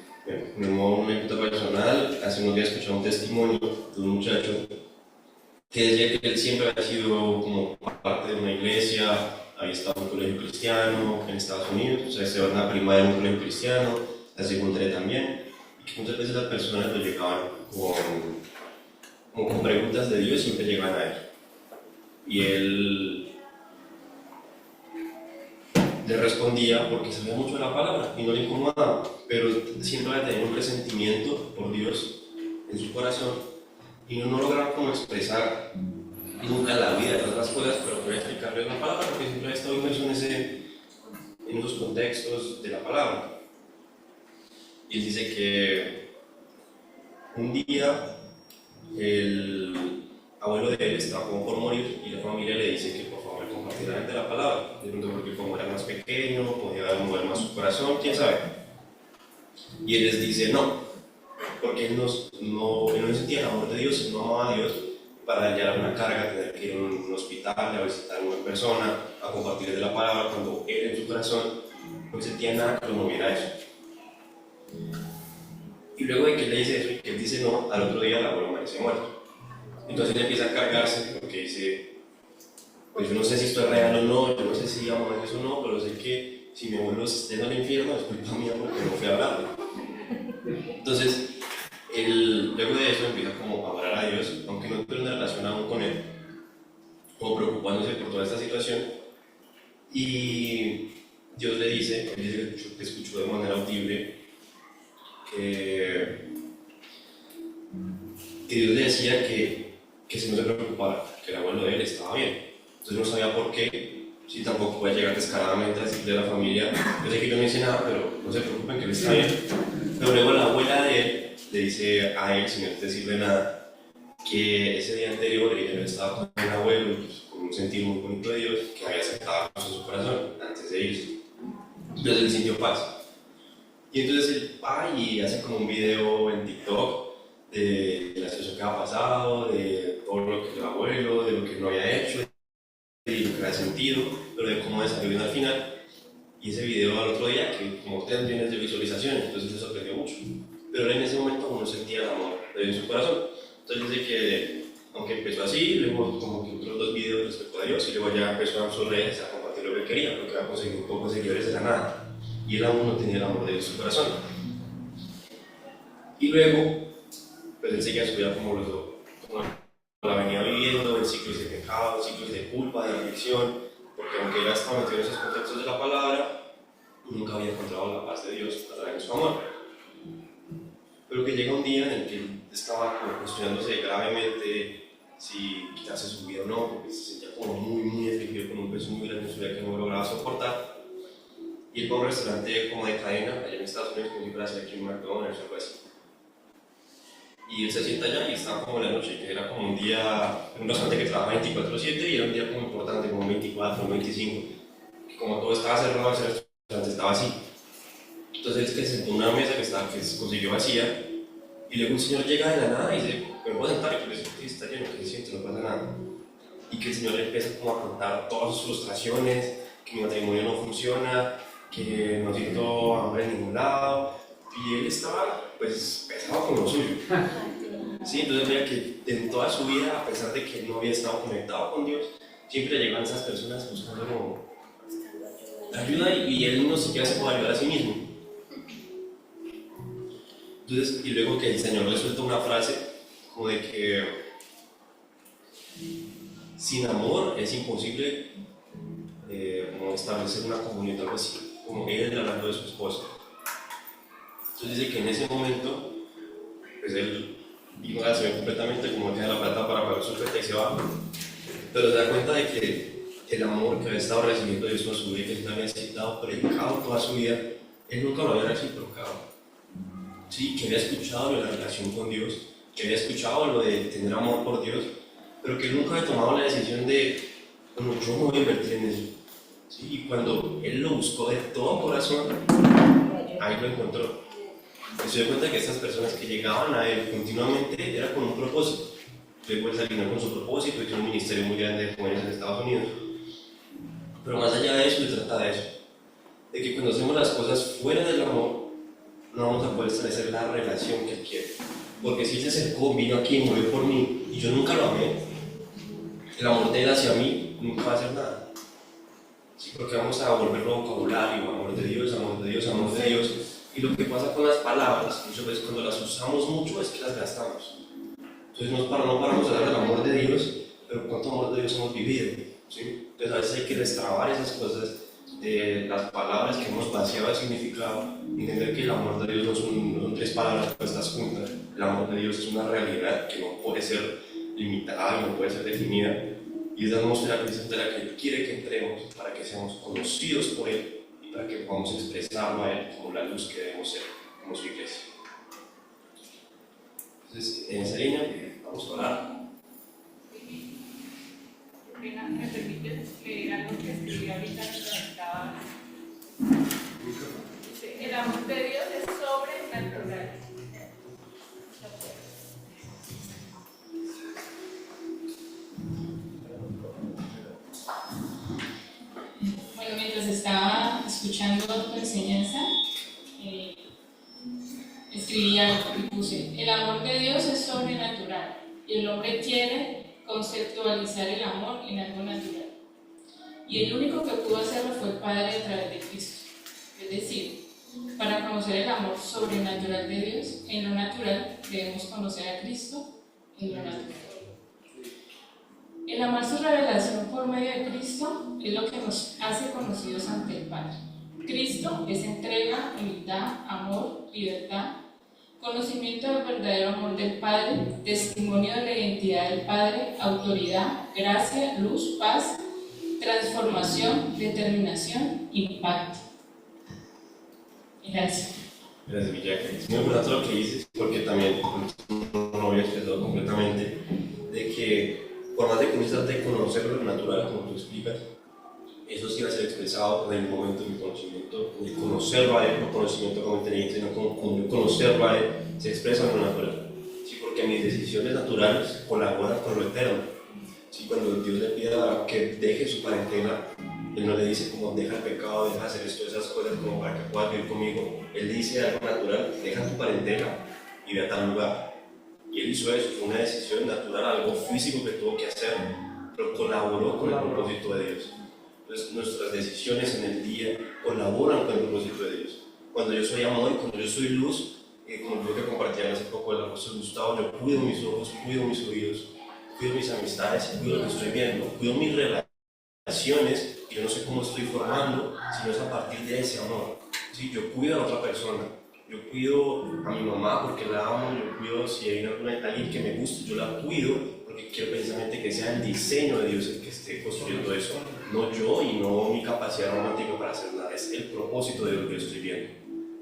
una anécdota personal, hace unos días escuché un testimonio de un muchacho que decía que él siempre había sido como parte de una iglesia, había estado en un colegio cristiano en Estados Unidos, o sea, se va a una primaria en un colegio cristiano, la secundaria también, y que muchas veces las personas lo llegaban con preguntas de Dios y siempre llegaban a él. Y él le respondía porque sabía mucho de la palabra y no le incomodaba, pero siempre había tenido un resentimiento por Dios en su corazón y no lograba como expresar nunca la vida de otras cosas, pero podía explicarle la palabra porque siempre había estado inmerso en esos contextos de la palabra. Y él dice que un día el abuelo de él estaba como por morir y la familia le dice que por favor compartiera de la palabra, de pronto porque como era más pequeño, podía mover más su corazón, quién sabe. Y él les dice no, porque él no sentía el amor de Dios, él no amaba a Dios para hallar una carga, tener que ir a un hospital, a visitar a una persona, a compartir de la palabra, cuando él en su corazón no sentía nada que lo moviera a eso. Y luego de que él le dice eso y que él dice no, al otro día el abuelo amanece muerto. Entonces él empieza a cargarse porque dice, pues yo no sé si esto es real o no, yo no sé si amo a Dios o no, pero sé que si mi abuelo se está en el infierno es culpa mía porque no fui a hablarle. Entonces, luego de eso empieza como a orar a Dios, aunque no tiene una relación aún con Él, como preocupándose por toda esta situación. Y Dios le dice, él dice que escuchó de manera audible, que Dios le decía que si no se preocupara, que el abuelo de él estaba bien. Entonces no sabía por qué, si tampoco puede llegar descaradamente a decirle a la familia, yo sé que yo no hice nada, pero no se preocupen que él está bien. Pero luego la abuela de él le dice a él, sin él decirle nada, que ese día anterior ella había estado con el abuelo, y pues, con un sentir muy bonito de Dios, que había aceptado en su corazón antes de irse. Entonces él sintió paz. Y entonces él va y hace como un video en TikTok de la situación que ha pasado, de todo lo que el abuelo, de lo que no había hecho, de lo que había sentido, pero de cómo salió bien al final. Y ese video al otro día, que como 3 millones de visualizaciones, entonces le sorprendió mucho. Pero él en ese momento aún no sentía el amor de Dios en su corazón. Entonces dice que, aunque empezó así, luego como que otros 2 videos respecto a Dios, y luego ya empezó a sus redes a compartir lo que quería, porque había conseguido un poco de seguidores de la nada. Y él aún no tenía el amor de Dios en su corazón. Y luego, pues él seguía su vida como la venía viviendo, en ciclos de pecado, ciclos de culpa, de aflicción, porque aunque él estaba metido en esos contextos de la palabra, nunca había encontrado la paz de Dios a través de su amor. Pero que llega un día en el que él estaba como cuestionándose gravemente si quitarse su vida o no, porque se sentía como muy afligido con un peso muy grande en su vida que no lograba soportar. Y él va a un restaurante como de cadena, allá en Estados Unidos, como si fuera a ser aquí en McDonald's o algo así. Y él se sienta allá y estaba como en la noche, que era como un día, un restaurante que trabajaba 24/7 y era un día como importante, como 24 o 25. Y como todo estaba cerrado, ese restaurante estaba así. Entonces él se sentó en una mesa que se consiguió vacía y luego un señor llega de la nada y dice, ¿me puedo sentar? Y yo le digo, sí, está lleno, que se siente, no pasa nada. Y que el señor le empieza como a contar todas sus frustraciones, que mi matrimonio no funciona, que no siento hambre en ningún lado. Y él estaba, pues, pesado con lo suyo. Sí, entonces veía que en toda su vida, a pesar de que no había estado conectado con Dios, siempre llegaban esas personas buscando como ayuda y él no siquiera se puede ayudar a sí mismo. Entonces, y luego que el Señor le suelta una frase como de que sin amor es imposible como establecer una comunión, algo así, como él hablando de su esposa. Entonces dice que en ese momento, pues él ignora la acción completamente, como deja la plata para pagar su cuenta y se va. Pero se da cuenta de que el amor que había estado recibiendo Dios con su vida, que él había aceptado, predicado toda su vida, él nunca lo había reciprocado. Sí, que había escuchado lo de la relación con Dios, que había escuchado lo de tener amor por Dios, pero que él nunca había tomado la decisión de, bueno, yo no voy a invertir en eso. Sí, y cuando él lo buscó de todo corazón, ahí lo encontró. Y se dio cuenta que estas personas que llegaban a él continuamente era con un propósito. Luego él salió con su propósito y tiene un ministerio muy grande de jóvenes en Estados Unidos. Pero más allá de eso, se trata de eso. De que cuando hacemos las cosas fuera del amor, no vamos a poder establecer la relación que él quiere. Porque si él se acercó, vino aquí y murió por mí, y yo nunca lo amé, el amor de él hacia mí nunca va a hacer nada. Sí, porque vamos a volverlo vocabulario, amor de Dios, amor de Dios, amor de Dios. Y lo que pasa con las palabras, muchas veces cuando las usamos mucho es que las gastamos. Entonces no paramos de hablar del amor de Dios, pero ¿cuánto amor de Dios hemos vivido? ¿Sí? Entonces a veces hay que destrabar esas cosas de las palabras que hemos vaciado de significado, entender que el amor de Dios no son 3 palabras puestas juntas. El amor de Dios es una realidad que no puede ser limitada, no puede ser definida, y es la atmósfera precisamente la que Él quiere que entremos para que seamos conocidos por Él y para que podamos expresarlo a Él como la luz que debemos ser, como su iglesia. Entonces, en esa línea, vamos a orar. ¿Me permites leer algo que escribí ahorita mientras estaba? Dice, el amor de Dios es sobrenatural. Bueno, mientras estaba escuchando tu enseñanza, escribí algo y puse, el amor de Dios es sobrenatural y el hombre quiere conceptualizar el amor en algo natural. Y el único que pudo hacerlo fue el Padre a través de Cristo. Es decir, Para conocer el amor sobrenatural de Dios, en lo natural debemos conocer a Cristo en lo natural. El amar su revelación por medio de Cristo es lo que nos hace conocidos ante el Padre. Cristo es entrega, humildad, amor, libertad, conocimiento del verdadero amor del Padre, testimonio de la identidad del Padre, autoridad, gracia, luz, paz, transformación, determinación, impacto. Gracias. Gracias, Villacre. Es muy importante lo que dices, porque también no había expresado completamente de que, por más de que uno trate de conocer lo natural, como tú explicas, eso sí va a ser expresado en el momento de mi conocimiento, de conocerlo a él, no conocimiento como inteligente, sino como conocerlo a él, se expresa en lo natural. Sí, porque mis decisiones naturales colaboran con lo eterno. Sí, cuando Dios le pide que deje su parentela, Él no le dice como deja el pecado, deja hacer esto, esas cosas como para que puedas vivir conmigo. Él dice algo natural, deja tu parentela y ve a tal lugar. Y Él hizo eso, fue una decisión natural, algo físico que tuvo que hacer, pero colaboró con el propósito de Dios. Entonces nuestras decisiones en el día colaboran con el propósito de Dios. Cuando yo soy amor y cuando yo soy luz, como lo que compartían hace poco el apóstol Gustavo, yo cuido mis ojos, cuido mis oídos, cuido mis amistades, cuido lo que estoy viendo, cuido mis relaciones, y yo no sé cómo estoy formando, sino es a partir de ese amor. ¿Sí? Yo cuido a la otra persona, yo cuido a mi mamá porque la amo, yo cuido si hay alguien que me gusta, yo la cuido porque quiero precisamente que sea el diseño de Dios el que esté construyendo eso, no yo y no mi capacidad romántica para hacer nada, es el propósito de lo que yo estoy viendo.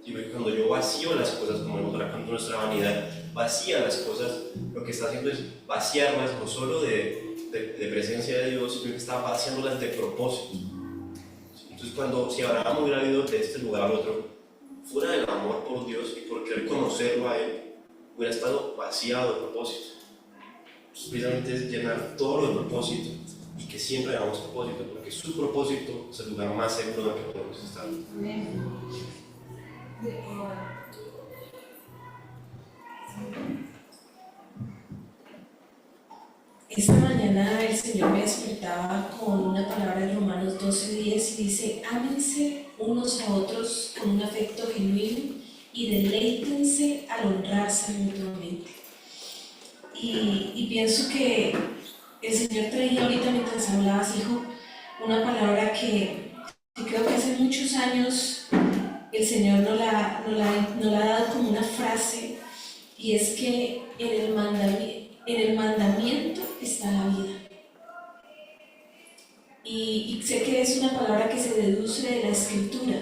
¿Sí? Porque cuando yo vacío las cosas, como vemos ahora con nuestra vanidad, vacía las cosas, lo que está haciendo es vaciarlas no solo de presencia de Dios, sino que está vaciándolas de propósito. Entonces, si Abraham hubiera ido de este lugar al otro, fuera del amor por Dios y por querer conocerlo a Él, hubiera estado vaciado de propósito. Entonces, precisamente es llenar todo lo de propósito y que siempre hagamos propósito, porque su propósito es el lugar más seguro en el que podemos estar. Esta mañana el Señor me despertaba con una palabra de Romanos 12:10 y dice: ámense unos a otros con un afecto genuino y deleítense al honrarse mutuamente. Y pienso que el Señor traía ahorita mientras hablabas, hijo, una palabra que creo que hace muchos años el Señor nos la ha dado como una frase, y es que en el mandamiento está la vida. Y sé que es una palabra que se deduce de la Escritura,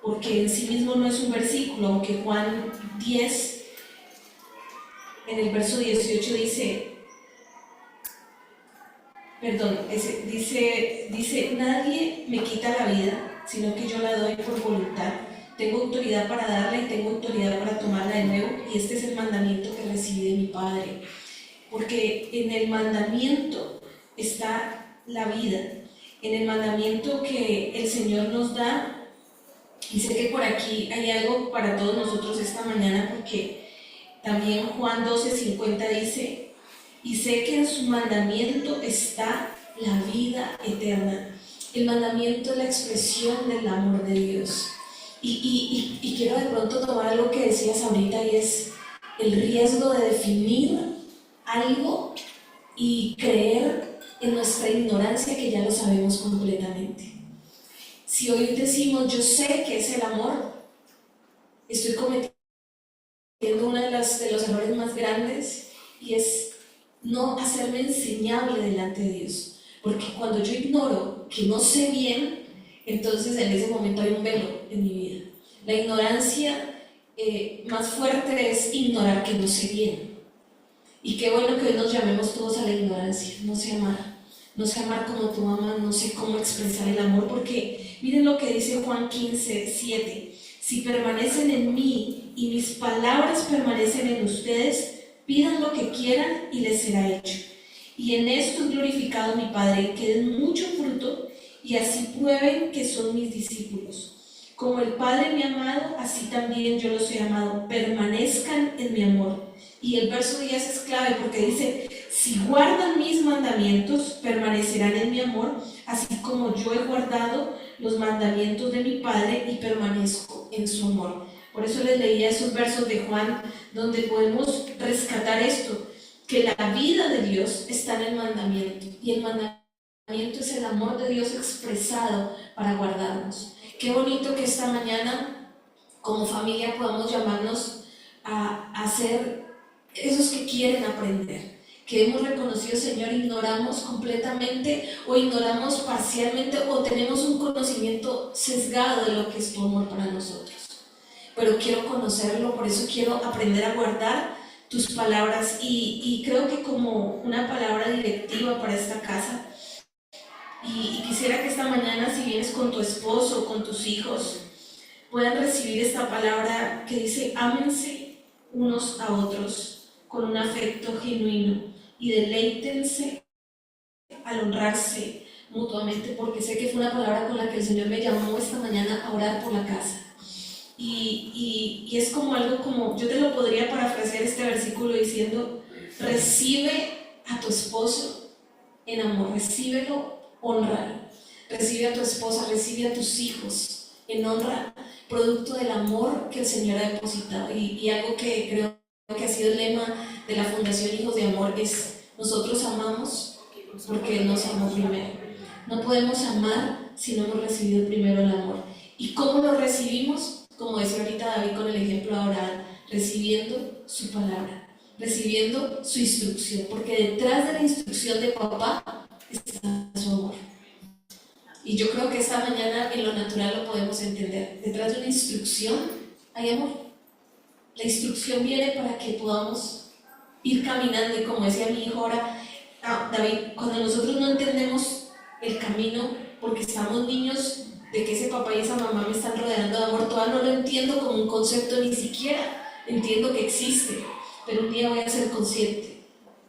porque en sí mismo no es un versículo, aunque Juan 10, en el verso 18 dice, nadie me quita la vida, sino que yo la doy por voluntad. Tengo autoridad para darla y tengo autoridad para tomarla de nuevo, y este es el mandamiento que recibí de mi Padre. Porque en el mandamiento está la vida, en el mandamiento que el Señor nos da. Y sé que por aquí hay algo para todos nosotros esta mañana, porque también Juan 12:50 dice: y sé que en su mandamiento está la vida eterna. El mandamiento es la expresión del amor de Dios. Y quiero de pronto tomar algo que decías ahorita, y es el riesgo de definir algo y creer en nuestra ignorancia que ya lo sabemos completamente. Si hoy decimos yo sé que es el amor, estoy cometiendo uno de los errores más grandes, y es no hacerme enseñable delante de Dios. Porque cuando yo ignoro que no sé bien, entonces en ese momento hay un velo en mi vida. La ignorancia más fuerte es ignorar que no sé bien. Y qué bueno que hoy nos llamemos todos a la ignorancia. No sé amar como tu mamá, no sé cómo expresar el amor, porque miren lo que dice Juan 15:7: si permanecen en mí y mis palabras permanecen en ustedes, pidan lo que quieran y les será hecho. Y en esto he glorificado a mi Padre, que den mucho fruto y así prueben que son mis discípulos. Como el Padre me ha amado, así también yo los he amado. Permanezcan en mi amor. Y el verso 10 es clave, porque dice: si guardan mis mandamientos, permanecerán en mi amor, así como yo he guardado los mandamientos de mi Padre y permanezco en su amor. Por eso les leía esos versos de Juan, donde podemos rescatar esto, que la vida de Dios está en el mandamiento, y el mandamiento es el amor de Dios expresado para guardarnos. Qué bonito que esta mañana, como familia, podamos llamarnos a ser esos que quieren aprender, que hemos reconocido, Señor, ignoramos completamente o ignoramos parcialmente o tenemos un conocimiento sesgado de lo que es tu amor para nosotros. Pero quiero conocerlo, por eso quiero aprender a guardar tus palabras y creo que como una palabra directiva para esta casa, y quisiera que esta mañana, si vienes con tu esposo o con tus hijos, puedan recibir esta palabra que dice: ámense unos a otros con un afecto genuino y deleítense al honrarse mutuamente, porque sé que fue una palabra con la que el Señor me llamó esta mañana a orar por la casa. Y es como algo como, yo te lo podría parafrasear este versículo diciendo: recibe a tu esposo en amor, recíbelo, honralo, recibe a tu esposa, recibe a tus hijos en honra, producto del amor que el Señor ha depositado. Y algo que creo que ha sido el lema de la Fundación Hijos de Amor es: nosotros amamos porque Él nos amó primero. No podemos amar si no hemos recibido primero el amor. ¿Y cómo lo recibimos? Como decía ahorita David con el ejemplo de Abraham, recibiendo su palabra, recibiendo su instrucción, porque detrás de la instrucción de papá está su amor. Y yo creo que esta mañana en lo natural lo podemos entender. Detrás de una instrucción hay amor. La instrucción viene para que podamos ir caminando, y como decía mi hijo ahora, David, cuando nosotros no entendemos el camino porque estamos niños de que ese papá y esa mamá me están rodeando de amor, todavía no lo entiendo como un concepto, ni siquiera entiendo que existe, pero un día voy a ser consciente.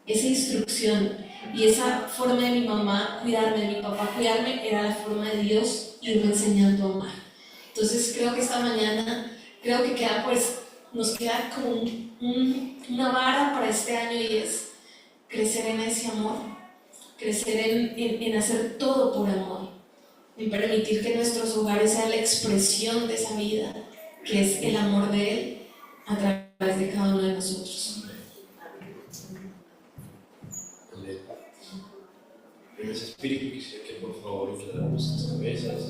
Esa instrucción y esa forma de mi mamá cuidarme, de mi papá cuidarme, era la forma de Dios irme enseñando a amar. Entonces creo que esta mañana, creo que nos queda como una vara para este año, y es crecer en ese amor, crecer en hacer todo por amor, en permitir que nuestros hogares sean la expresión de esa vida, que es el amor de Él a través de cada uno de nosotros. En ese espíritu quisiera que por favor inclináramos nuestras cabezas.